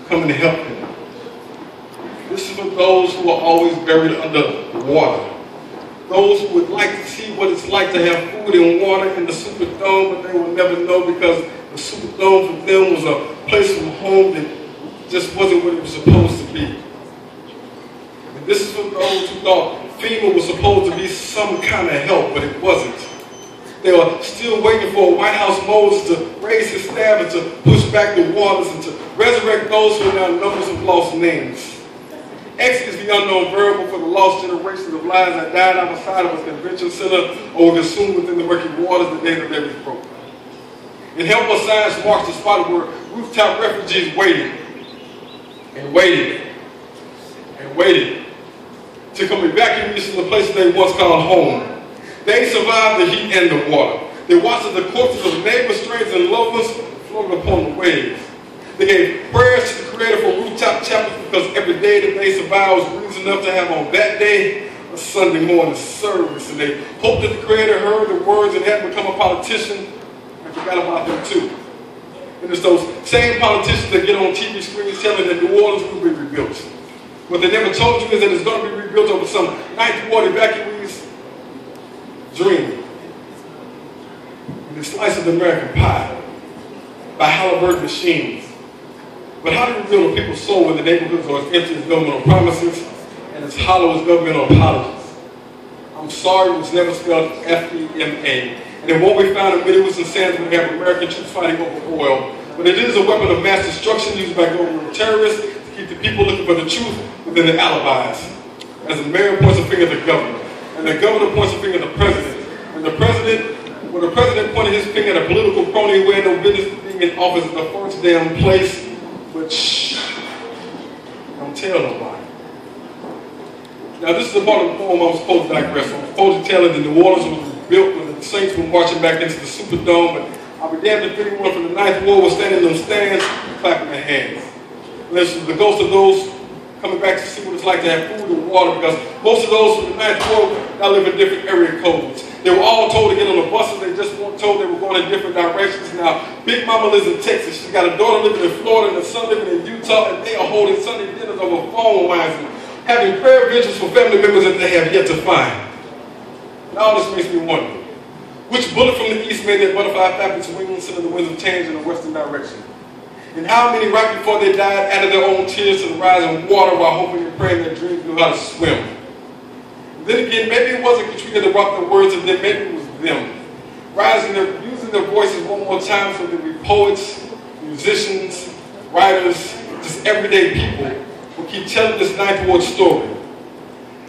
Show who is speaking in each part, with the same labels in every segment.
Speaker 1: coming to help them. This is for those who are always buried under water. Those who would like to see what it's like to have food and water in the Superdome, but they will never know because the Superdome for them was a place from home that just wasn't what it was supposed to be. And this is for those who thought FEMA was supposed to be some kind of help, but it wasn't. They were still waiting for a White House Moses to raise his staff and to push back the waters and to resurrect those who are now numbers of lost names. X is the unknown variable for the lost generations of lives that died outside of a convention center or were consumed within the murky waters the day that they was broke. And Help Us Science marks the spot where rooftop refugees waited and waited and waited to come evacuate from the places they once called home. They survived the heat and the water. They watched as the corpses of neighbors, strangers, and loved ones floated upon the waves. They gave prayers to the Creator for rooftop chapels because every day that they survived was reason enough to have on that day a Sunday morning service. And they hoped that the Creator heard the words and had become a politician and forgot about them too. And it's those same politicians that get on TV screens telling that New Orleans will be rebuilt. What they never told you is that it's going to be rebuilt over some Ninth Ward evacuees' dream. And the slice of American pie by Halliburton machines. But how do you rebuild a people's soul when the neighborhoods are as empty as governmental promises and as hollow as governmental apologies? I'm sorry, it was never spelled F-E-M-A. And it won't be found in many woods and sands when they have American troops fighting over oil. But it is a weapon of mass destruction used by governmental terrorists to keep the people looking for the truth within their alibis. As the mayor points a finger at the governor, and the governor points a finger at the president, and the president, when the president pointed his finger at a political crony who had no business being in office in the first damn place, but shh, don't tell nobody. Now this is the part of the poem I was supposed to digress on. I was supposed to tell it that New Orleans was built when the Saints were marching back into the Superdome, but I'll be damned if anyone from the Ninth Ward was standing in them stands clapping their hands. And this is the ghost of those coming back to see what it's like to have food and water, because most of those from the Ninth Ward now live in different area codes. They were all told to get on the buses, they just weren't told they were going in different directions. Now, Big Mama lives in Texas, she's got a daughter living in Florida and a son living in Utah, and they are holding Sunday dinners over phone lines and having prayer vigils for family members that they have yet to find. And all this makes me wonder, which bullet from the east made that butterfly flap its wings into the winds of change in the western direction? And how many right before they died added their own tears to the rising water while hoping and praying their dreams knew how to swim? And then again, maybe it wasn't Katrina that brought the words of them, maybe it was them. Using their voices one more time so that we poets, musicians, writers, just everyday people will keep telling this Ninth Ward story.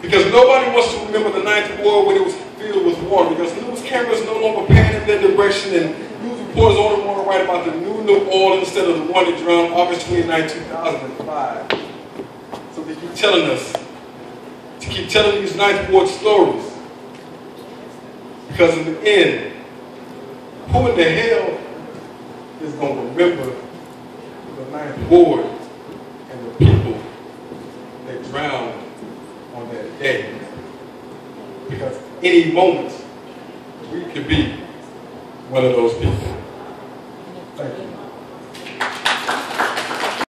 Speaker 1: Because nobody wants to remember the Ninth Ward when it was filled with water, because news cameras no longer pan in their direction, and news reporters only want to write about the new Orleans instead of the one that drowned August 29, 2005. So they keep telling us to keep telling these Ninth Ward stories. Because in the end, who in the hell is going to remember the Ninth Ward and the people that drowned on that day? Because any moment, we could be one of those people.